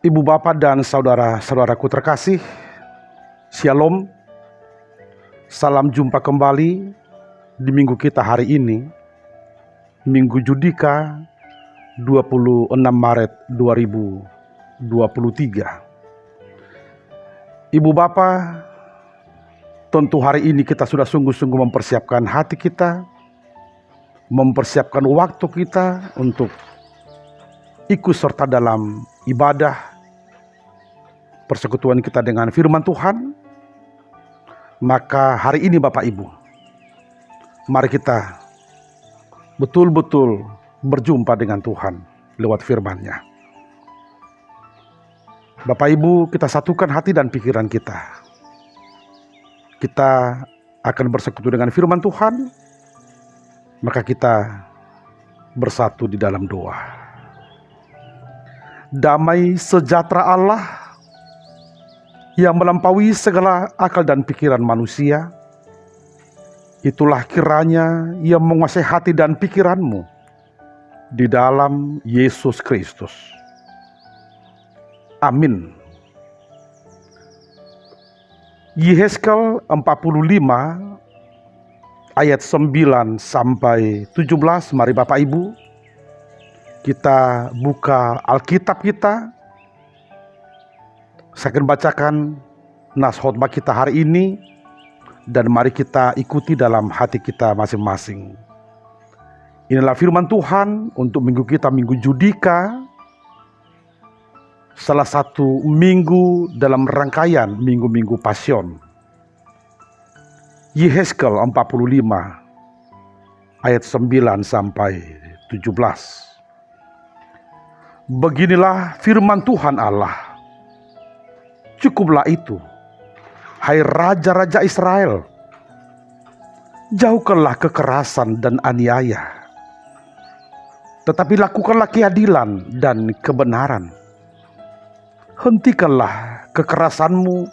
Ibu bapak dan saudara-saudaraku terkasih, Shalom. Salam jumpa kembali di minggu kita hari ini, Minggu Judika 26 Maret 2023. Ibu bapak, tentu hari ini kita sudah sungguh-sungguh mempersiapkan hati kita, mempersiapkan waktu kita untuk ikut serta dalam ibadah persekutuan kita dengan firman Tuhan. Maka hari ini Bapak Ibu, mari kita betul-betul berjumpa dengan Tuhan lewat firman-Nya. Bapak Ibu, kita satukan hati dan pikiran kita. Kita akan bersekutu dengan firman Tuhan, maka kita bersatu di dalam doa. Damai sejahtera Allah yang melampaui segala akal dan pikiran manusia, itulah kiranya yang menguasai hati dan pikiranmu di dalam Yesus Kristus. Amin. Yehezkel 45 ayat 9 sampai 17. Mari Bapak Ibu, kita buka Alkitab kita. Saya akan bacakan nas khotbah kita hari ini, dan mari kita ikuti dalam hati kita masing-masing. Inilah firman Tuhan untuk minggu kita, Minggu Judika, salah satu minggu dalam rangkaian minggu-minggu Pasion. Yehezkel 45 ayat 9 sampai 17. Beginilah firman Tuhan Allah. Cukuplah itu, hai raja-raja Israel. Jauhkanlah kekerasan dan aniaya, tetapi lakukanlah keadilan dan kebenaran. Hentikanlah kekerasanmu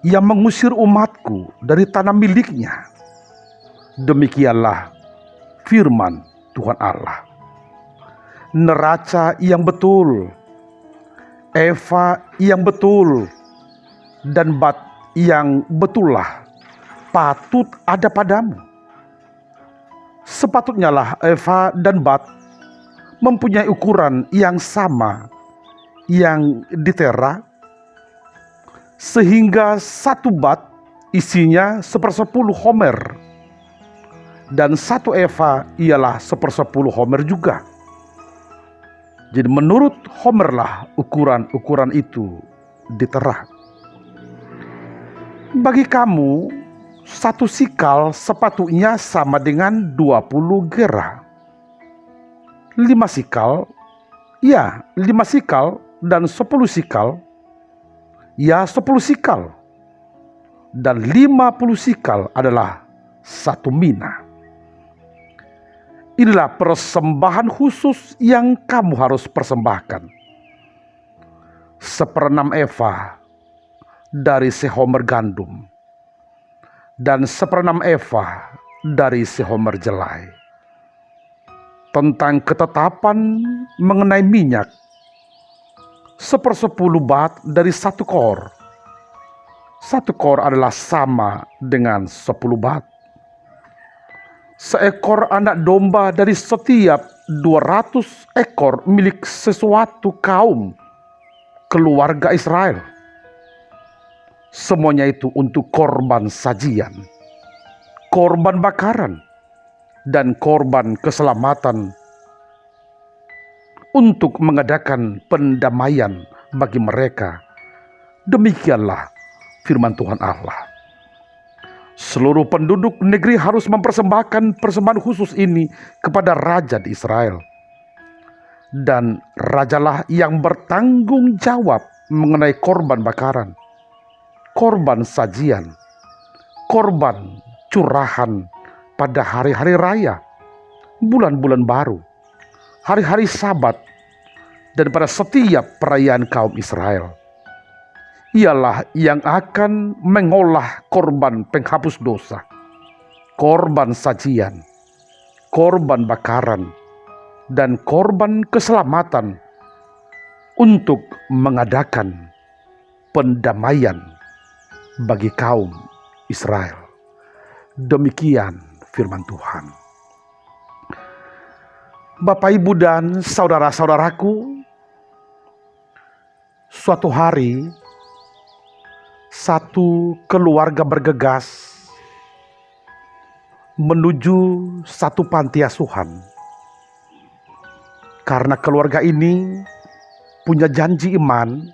yang mengusir umatku dari tanah miliknya. Demikianlah firman Tuhan Allah. Neraca yang betul, eva yang betul, dan bat yang betullah patut ada padamu. Sepatutnya lah eva dan bat mempunyai ukuran yang sama yang ditera, sehingga satu bat isinya 1/10 homer, dan satu eva ialah 1/10 homer juga. Jadi menurut homer lah ukuran itu ditera. Bagi kamu, satu sikal sepatutnya sama dengan 20 gera. 5 sikal, ya 5 sikal, dan 10 sikal, ya 10 sikal. Dan 50 sikal adalah 1 mina. Inilah persembahan khusus yang kamu harus persembahkan. 1/6 eva dari sehomer gandum, dan 1/6 eva dari sehomer jelai. Tentang ketetapan mengenai minyak, 1/10 bat dari 1 kor. 1 kor adalah sama dengan 10 bat. Seekor anak domba dari setiap 200 ekor milik sesuatu kaum keluarga Israel. Semuanya itu untuk korban sajian, korban bakaran, dan korban keselamatan, untuk mengadakan pendamaian bagi mereka. Demikianlah firman Tuhan Allah. Seluruh penduduk negeri harus mempersembahkan persembahan khusus ini kepada raja di Israel. Dan rajalah yang bertanggung jawab mengenai korban bakaran, korban sajian, korban curahan pada hari-hari raya, bulan-bulan baru, hari-hari Sabat, dan pada setiap perayaan kaum Israel. Ialah yang akan mengolah korban penghapus dosa, korban sajian, korban bakaran, dan korban keselamatan untuk mengadakan pendamaian bagi kaum Israel. Demikian firman Tuhan. Bapak, Ibu, dan saudara-saudaraku, suatu hari satu keluarga bergegas menuju satu panti asuhan. Karena keluarga ini punya janji iman,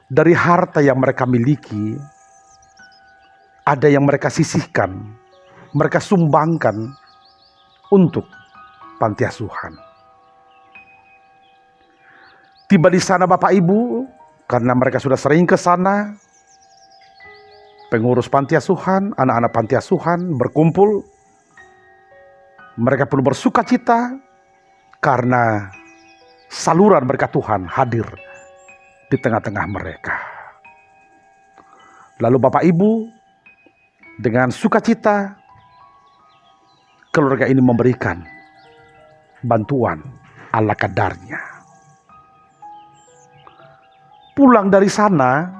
dari harta yang mereka miliki, ada yang mereka sisihkan, mereka sumbangkan untuk panti asuhan. Tiba di sana Bapak Ibu, karena mereka sudah sering ke sana, pengurus panti asuhan, anak-anak panti asuhan berkumpul. Mereka perlu bersuka cita karena saluran berkat Tuhan hadir di tengah-tengah mereka. Lalu Bapak Ibu, dengan sukacita keluarga ini memberikan bantuan ala kadarnya. Pulang dari sana,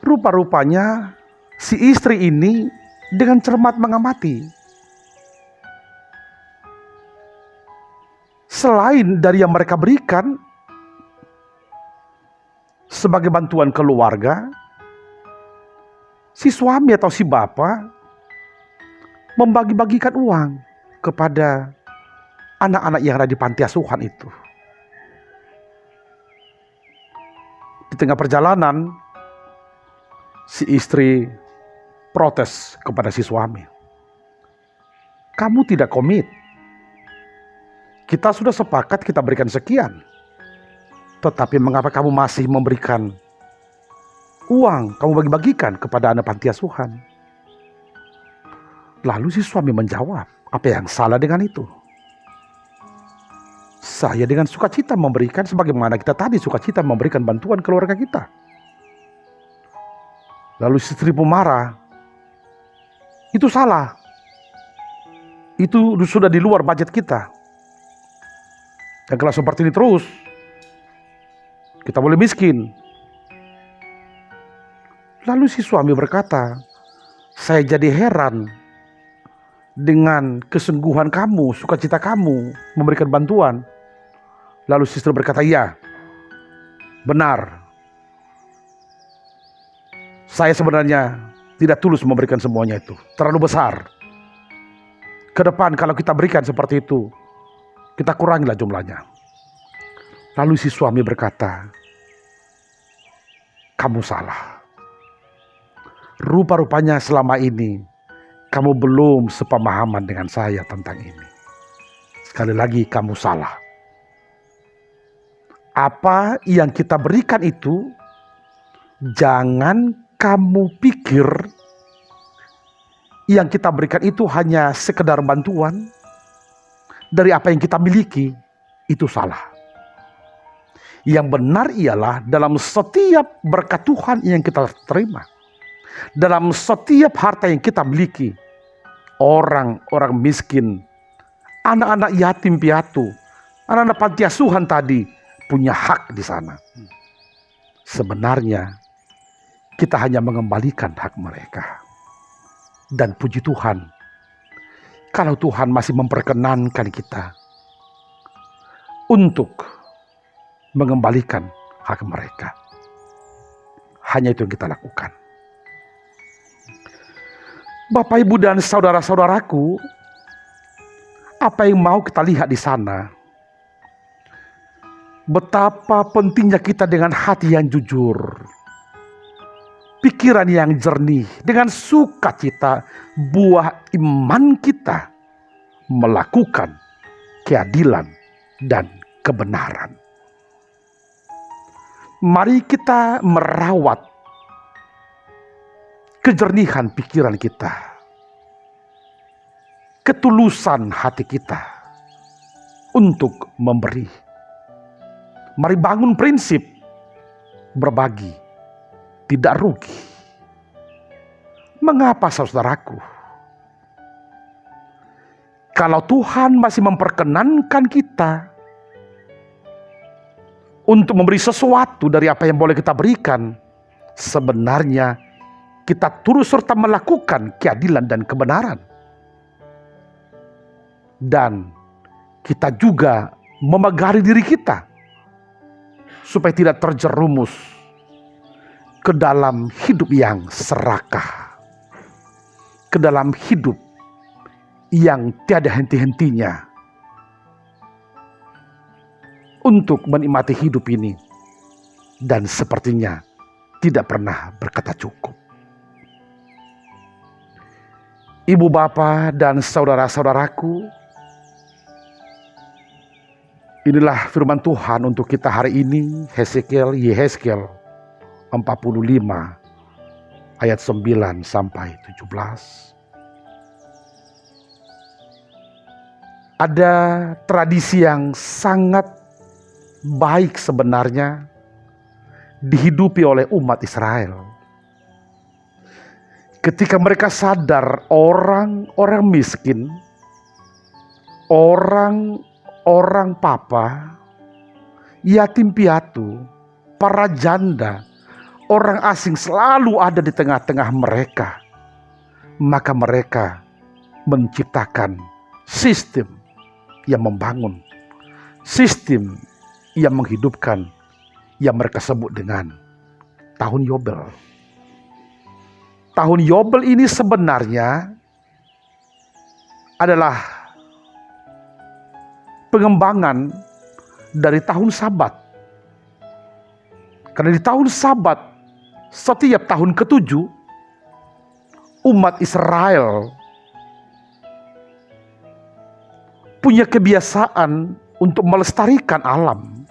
rupa-rupanya si istri ini dengan cermat mengamati. Selain dari yang mereka berikan sebagai bantuan keluarga, si suami atau si bapak membagi-bagikan uang kepada anak-anak yang ada di panti asuhan itu. Di tengah perjalanan, si istri protes kepada si suami. Kamu tidak komit. Kita sudah sepakat kita berikan sekian. Tetapi mengapa kamu masih memberikan uang, kamu bagi-bagikan kepada anak panti asuhan? Lalu si suami menjawab, apa yang salah dengan itu? Saya dengan sukacita memberikan sebagaimana kita tadi sukacita memberikan bantuan keluarga kita. Lalu si istri pun marah. Itu salah. Itu sudah di luar budget kita. Dan kalau seperti ini terus, kita boleh miskin. Lalu si suami berkata, saya jadi heran dengan kesungguhan kamu, sukacita kamu memberikan bantuan. Lalu si istri berkata, iya, benar. Saya sebenarnya tidak tulus memberikan semuanya itu. Terlalu besar. Ke depan kalau kita berikan seperti itu, kita kurangilah jumlahnya. Lalu si suami berkata, kamu salah. Rupa-rupanya selama ini kamu belum sepemahaman dengan saya tentang ini. Sekali lagi kamu salah. Apa yang kita berikan itu, jangan kamu pikir yang kita berikan itu hanya sekedar bantuan dari apa yang kita miliki. Itu salah. Yang benar ialah dalam setiap berkat Tuhan yang kita terima, dalam setiap harta yang kita miliki, orang-orang miskin, anak-anak yatim piatu, anak-anak panti asuhan tadi punya hak di sana. Sebenarnya kita hanya mengembalikan hak mereka. Dan puji Tuhan, kalau Tuhan masih memperkenankan kita untuk mengembalikan hak mereka. Hanya itu yang kita lakukan. Bapak, Ibu, dan saudara-saudaraku, apa yang mau kita lihat di sana? Betapa pentingnya kita dengan hati yang jujur, pikiran yang jernih, dengan sukacita, buah iman kita melakukan keadilan dan kebenaran. Mari kita merawat kejernihan pikiran kita, ketulusan hati kita untuk memberi. Mari bangun prinsip berbagi, tidak rugi. Mengapa saudaraku? Kalau Tuhan masih memperkenankan kita untuk memberi sesuatu dari apa yang boleh kita berikan, sebenarnya kita turut serta melakukan keadilan dan kebenaran. Dan kita juga memagari diri kita supaya tidak terjerumus ke dalam hidup yang serakah, ke dalam hidup yang tiada henti-hentinya untuk menikmati hidup ini, dan sepertinya tidak pernah berkata cukup. Ibu bapa dan saudara-saudaraku, inilah firman Tuhan untuk kita hari ini, Yehezkiel 45 ayat 9 sampai 17. Ada tradisi yang sangat baik sebenarnya dihidupi oleh umat Israel. Ketika mereka sadar orang-orang miskin, orang papa, yatim piatu, para janda, orang asing selalu ada di tengah-tengah mereka, maka mereka menciptakan sistem yang membangun, sistem yang menghidupkan, yang mereka sebut dengan tahun Yobel. Tahun Yobel ini sebenarnya adalah pengembangan dari tahun Sabat. Karena di tahun Sabat, setiap tahun ke-7, umat Israel punya kebiasaan untuk melestarikan alam,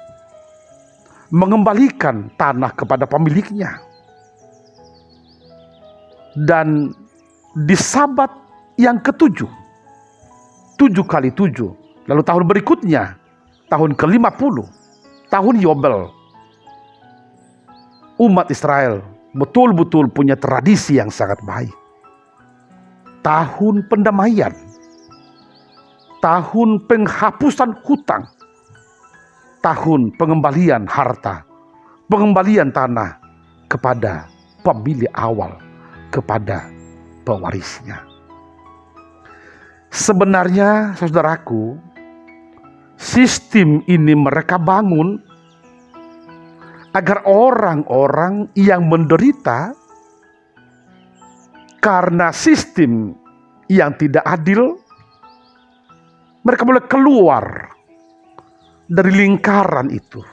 mengembalikan tanah kepada pemiliknya. Dan di Sabat yang ke-7, 7 kali 7, lalu tahun berikutnya, tahun ke-50, tahun Yobel, umat Israel betul-betul punya tradisi yang sangat baik. Tahun pendamaian, tahun penghapusan hutang, tahun pengembalian harta, pengembalian tanah kepada pemilik awal, kepada pewarisnya. Sebenarnya saudaraku, sistem ini mereka bangun agar orang-orang yang menderita karena sistem yang tidak adil, mereka boleh keluar dari lingkaran itu.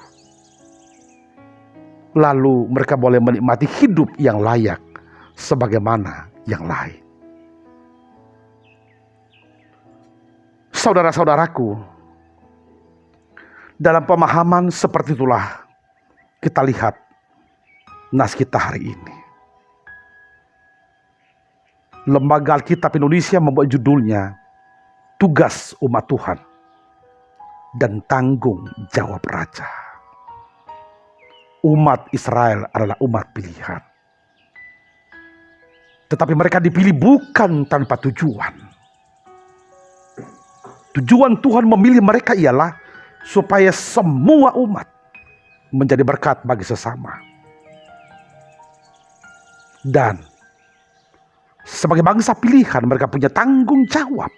Lalu mereka boleh menikmati hidup yang layak sebagaimana yang lain. Saudara-saudaraku, dalam pemahaman seperti itulah kita lihat nas kita hari ini. Lembaga Alkitab Indonesia membuat judulnya Tugas Umat Tuhan dan Tanggung Jawab Raja. Umat Israel adalah umat pilihan. Tetapi mereka dipilih bukan tanpa tujuan. Tujuan Tuhan memilih mereka ialah supaya semua umat menjadi berkat bagi sesama. Dan sebagai bangsa pilihan, mereka punya tanggung jawab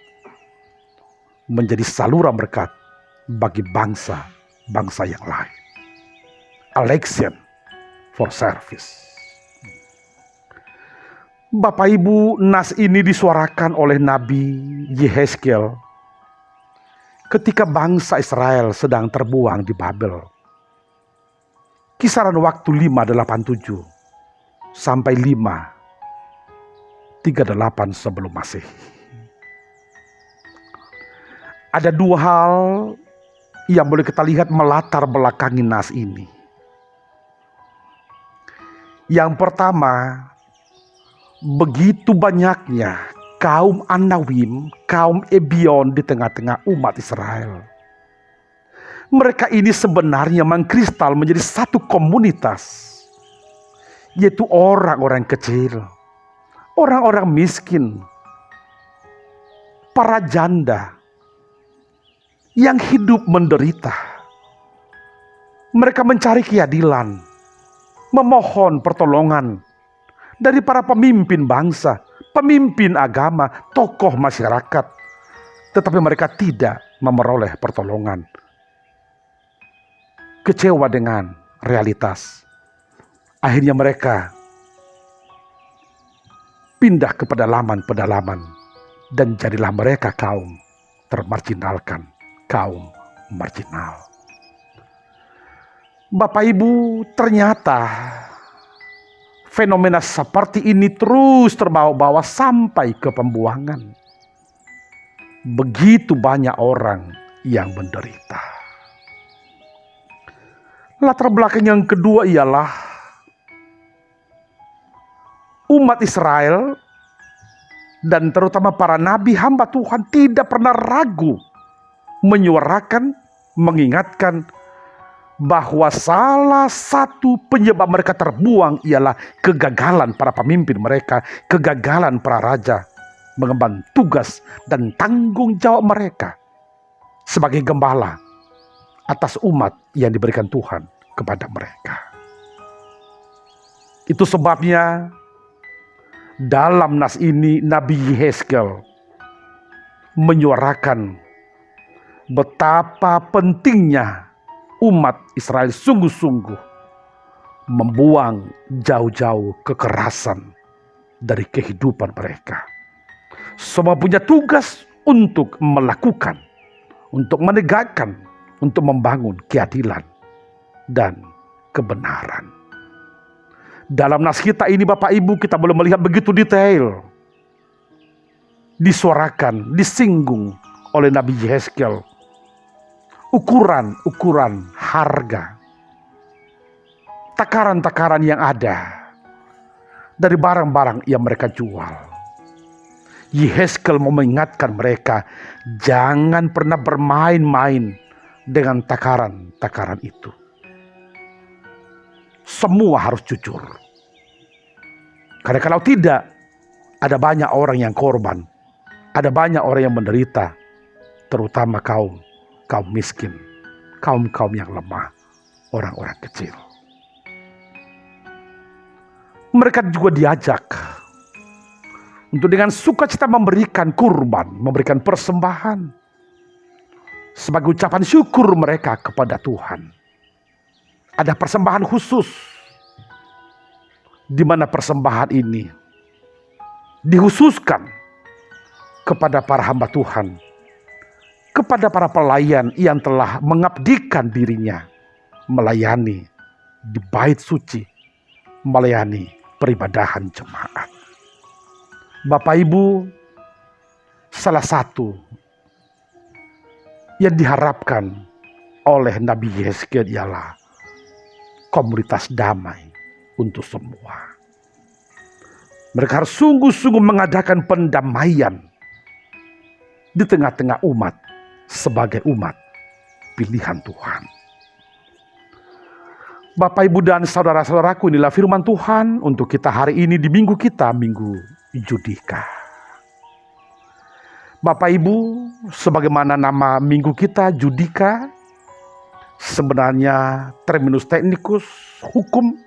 menjadi saluran berkat bagi bangsa-bangsa yang lain. Election for service. Bapak Ibu, nas ini disuarakan oleh Nabi Yehezkiel ketika bangsa Israel sedang terbuang di Babel. Kisaran waktu 587 sampai 538 sebelum Masehi. Ada dua hal yang boleh kita lihat melatar belakangi nas ini. Yang pertama, begitu banyaknya kaum Anawim, kaum Ebion di tengah-tengah umat Israel. Mereka ini sebenarnya mengkristal menjadi satu komunitas, yaitu orang-orang kecil, orang-orang miskin, para janda yang hidup menderita. Mereka mencari keadilan, memohon pertolongan dari para pemimpin bangsa, pemimpin agama, tokoh masyarakat. Tetapi mereka tidak memperoleh pertolongan. Kecewa dengan realitas. Akhirnya mereka pindah ke pedalaman-pedalaman, dan jadilah mereka kaum termarginalkan, kaum marginal. Bapak Ibu, ternyata fenomena seperti ini terus terbawa-bawa sampai ke pembuangan. Begitu banyak orang yang menderita. Latar belakang yang kedua ialah umat Israel dan terutama para nabi hamba Tuhan tidak pernah ragu menyuarakan, mengingatkan bahwa salah satu penyebab mereka terbuang ialah kegagalan para pemimpin mereka, kegagalan para raja mengemban tugas dan tanggung jawab mereka sebagai gembala atas umat yang diberikan Tuhan kepada mereka. Itu sebabnya dalam nas ini Nabi Yehezkel menyuarakan betapa pentingnya umat Israel sungguh-sungguh membuang jauh-jauh kekerasan dari kehidupan mereka. Semua punya tugas untuk melakukan, untuk menegakkan, untuk membangun keadilan dan kebenaran. Dalam nas kita ini Bapak Ibu, kita belum melihat begitu detail disuarakan, disinggung oleh Nabi Yehezkel ukuran-ukuran harga, takaran-takaran yang ada dari barang-barang yang mereka jual. Yehezkel mau mengingatkan mereka, jangan pernah bermain-main dengan takaran-takaran itu. Semua harus jujur. Karena kalau tidak, ada banyak orang yang korban, ada banyak orang yang menderita, terutama kaum miskin, kaum yang lemah, orang-orang kecil. Mereka juga diajak untuk dengan sukacita memberikan kurban, memberikan persembahan sebagai ucapan syukur mereka kepada Tuhan. Ada persembahan khusus di mana persembahan ini dikhususkan kepada para hamba Tuhan, kepada para pelayan yang telah mengabdikan dirinya melayani di bait suci, melayani peribadahan jemaat. Bapak Ibu, salah satu yang diharapkan oleh Nabi Yehezkel ialah komunitas damai untuk semua. Mereka harus sungguh-sungguh mengadakan pendamaian di tengah-tengah umat sebagai umat pilihan Tuhan. Bapak, Ibu, dan saudara-saudaraku, inilah firman Tuhan untuk kita hari ini di minggu kita, Minggu Judika. Bapak Ibu, sebagaimana nama minggu kita Judika, sebenarnya terminus teknikus hukum.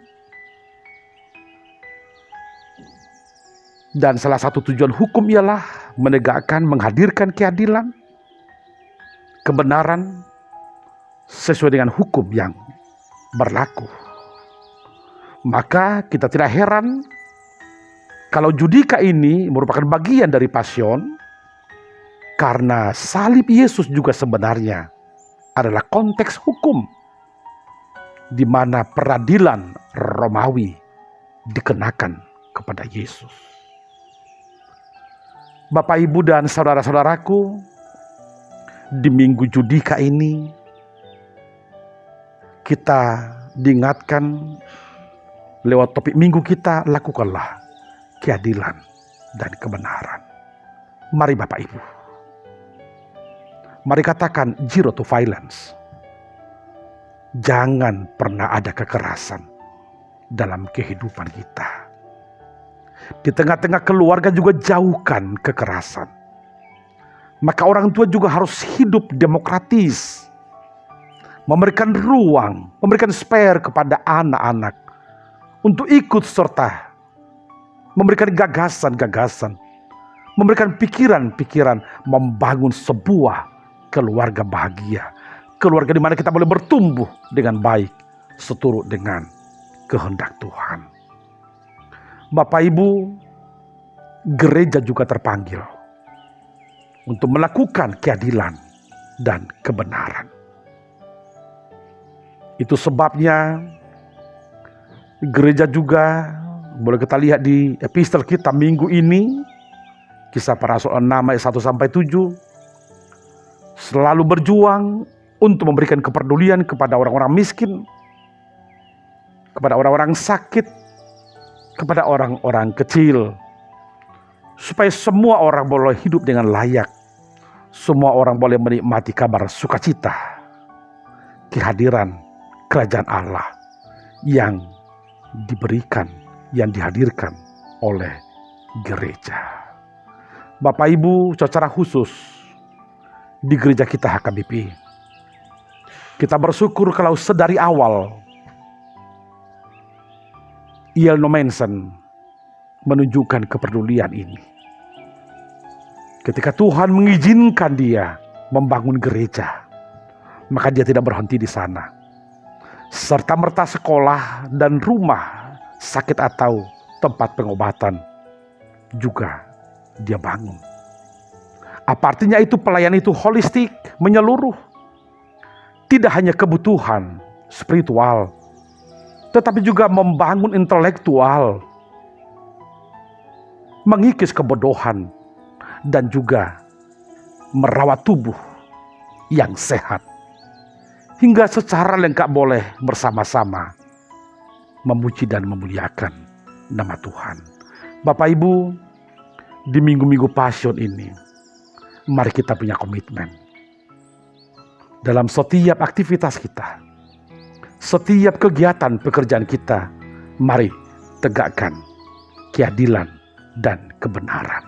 Dan salah satu tujuan hukum ialah menegakkan, menghadirkan keadilan, kebenaran sesuai dengan hukum yang berlaku. Maka kita tidak heran kalau Judika ini merupakan bagian dari Pasion, karena salib Yesus juga sebenarnya adalah konteks hukum di mana peradilan Romawi dikenakan kepada Yesus. Bapak, Ibu, dan saudara-saudaraku, di minggu Judika ini kita diingatkan lewat topik minggu kita, lakukanlah keadilan dan kebenaran. Mari Bapak Ibu, mari katakan zero to violence. Jangan pernah ada kekerasan dalam kehidupan kita. Di tengah-tengah keluarga juga jauhkan kekerasan. Maka orang tua juga harus hidup demokratis. memberikan ruang, memberikan spare kepada anak-anak untuk ikut serta, memberikan gagasan-gagasan, memberikan pikiran-pikiran, membangun sebuah keluarga bahagia, keluarga di mana kita boleh bertumbuh dengan baik seturut dengan kehendak Tuhan. Bapak Ibu, gereja juga terpanggil untuk melakukan keadilan dan kebenaran. Itu sebabnya gereja juga boleh kita lihat di epistel kita minggu ini, Kisah Para Rasul 6 ayat 1-7, selalu berjuang untuk memberikan kepedulian kepada orang-orang miskin, kepada orang-orang sakit, kepada orang-orang kecil, supaya semua orang boleh hidup dengan layak, semua orang boleh menikmati kabar sukacita, kehadiran kerajaan Allah yang diberikan, yang dihadirkan oleh gereja. Bapak Ibu, secara khusus di gereja kita HKBP, kita bersyukur kalau sedari awal E.L. Nommensen menunjukkan kepedulian ini. Ketika Tuhan mengizinkan dia membangun gereja, maka dia tidak berhenti di sana. Serta-merta sekolah dan rumah sakit atau tempat pengobatan juga dia bangun. Apa artinya itu? Pelayanan itu holistik, menyeluruh. Tidak hanya kebutuhan spiritual, tetapi juga membangun intelektual, mengikis kebodohan, dan juga merawat tubuh yang sehat. Hingga secara lengkap boleh bersama-sama memuji dan memuliakan nama Tuhan. Bapak Ibu, di minggu-minggu Passion ini, mari kita punya komitmen. Dalam setiap aktivitas kita, setiap kegiatan pekerjaan kita, mari tegakkan keadilan dan kebenaran.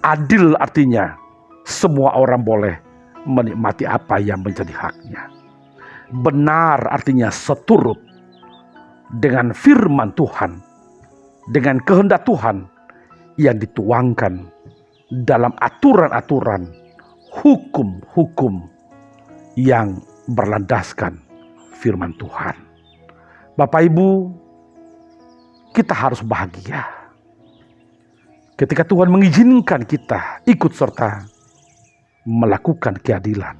Adil artinya semua orang boleh menikmati apa yang menjadi haknya. Benar artinya seturut dengan firman Tuhan, dengan kehendak Tuhan yang dituangkan dalam aturan-aturan, hukum-hukum yang berlandaskan firman Tuhan. Bapak Ibu, kita harus bahagia ketika Tuhan mengizinkan kita ikut serta melakukan keadilan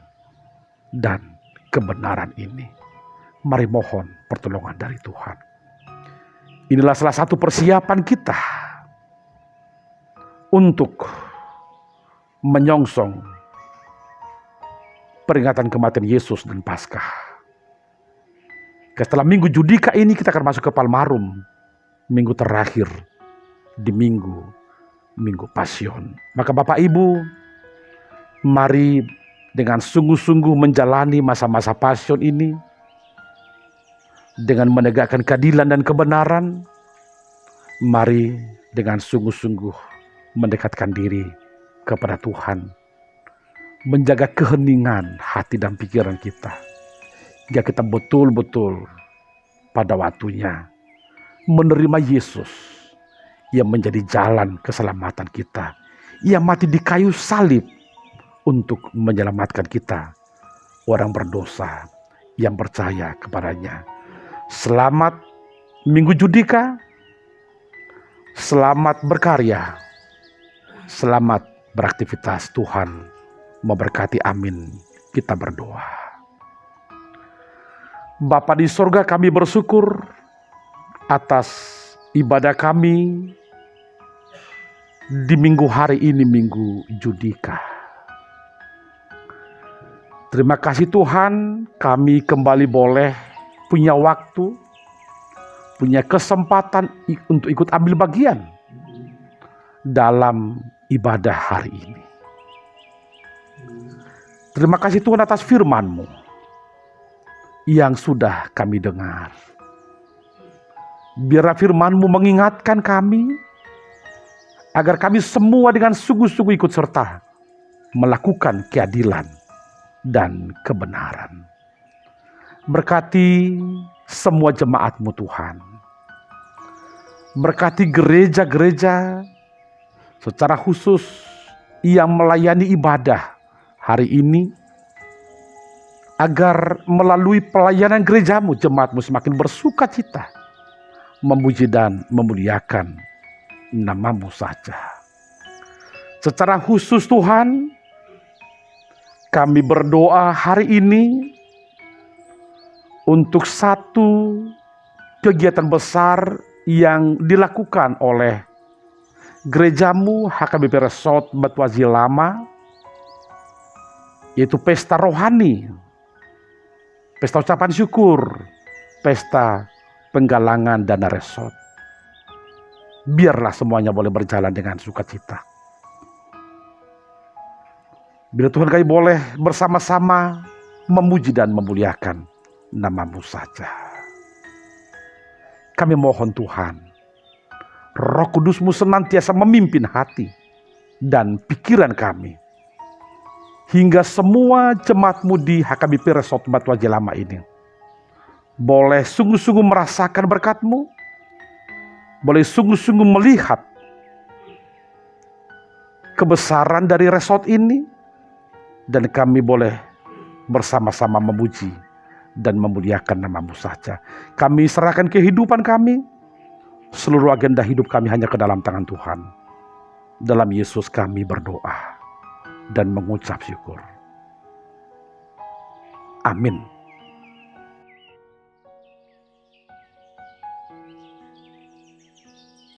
dan kebenaran ini. Mari mohon pertolongan dari Tuhan. Inilah salah satu persiapan kita untuk menyongsong peringatan kematian Yesus dan Paskah. Setelah minggu Judika ini kita akan masuk ke Palmarum, minggu terakhir di minggu Passion. Maka Bapak Ibu, mari dengan sungguh-sungguh menjalani masa-masa Passion ini dengan menegakkan keadilan dan kebenaran. Mari dengan sungguh-sungguh mendekatkan diri kepada Tuhan, menjaga keheningan hati dan pikiran kita, hingga kita betul-betul pada waktunya menerima Yesus yang menjadi jalan keselamatan kita, yang mati di kayu salib untuk menyelamatkan kita, orang berdosa yang percaya kepadanya. Selamat Minggu Judika, selamat berkarya, selamat beraktivitas. Tuhan memberkati, amin. Kita berdoa. Bapa di sorga, kami bersyukur atas ibadah kami di minggu hari ini, Minggu Judika. Terima kasih Tuhan, kami kembali boleh punya waktu, punya kesempatan untuk ikut ambil bagian dalam ibadah hari ini. Terima kasih Tuhan atas firman-Mu yang sudah kami dengar. Biarlah firman-Mu mengingatkan kami, agar kami semua dengan sungguh-sungguh ikut serta melakukan keadilan dan kebenaran. Berkati semua jemaat-Mu Tuhan. Berkati gereja-gereja secara khusus yang melayani ibadah hari ini, agar melalui pelayanan gereja-Mu, jemaat-Mu semakin bersuka cita, memuji dan memuliakan nama-Mu saja. Secara khusus Tuhan, kami berdoa hari ini untuk satu kegiatan besar yang dilakukan oleh gereja-Mu HKBP Resort Batu Aji Lama, yaitu pesta rohani, pesta ucapan syukur, pesta penggalangan dana resort. Biarlah semuanya boleh berjalan dengan sukacita. Bila Tuhan kami boleh bersama-sama memuji dan memuliakan nama-Mu saja. Kami mohon Tuhan, Roh Kudus-Mu senantiasa memimpin hati dan pikiran kami, hingga semua jemaat-Mu di HKBP Resort Batu Aji Lama ini boleh sungguh-sungguh merasakan berkat-Mu, boleh sungguh-sungguh melihat kebesaran dari resort ini, dan kami boleh bersama-sama memuji dan memuliakan nama-Mu saja. Kami serahkan kehidupan kami, seluruh agenda hidup kami hanya ke dalam tangan Tuhan. Dalam Yesus kami berdoa dan mengucap syukur. Amin.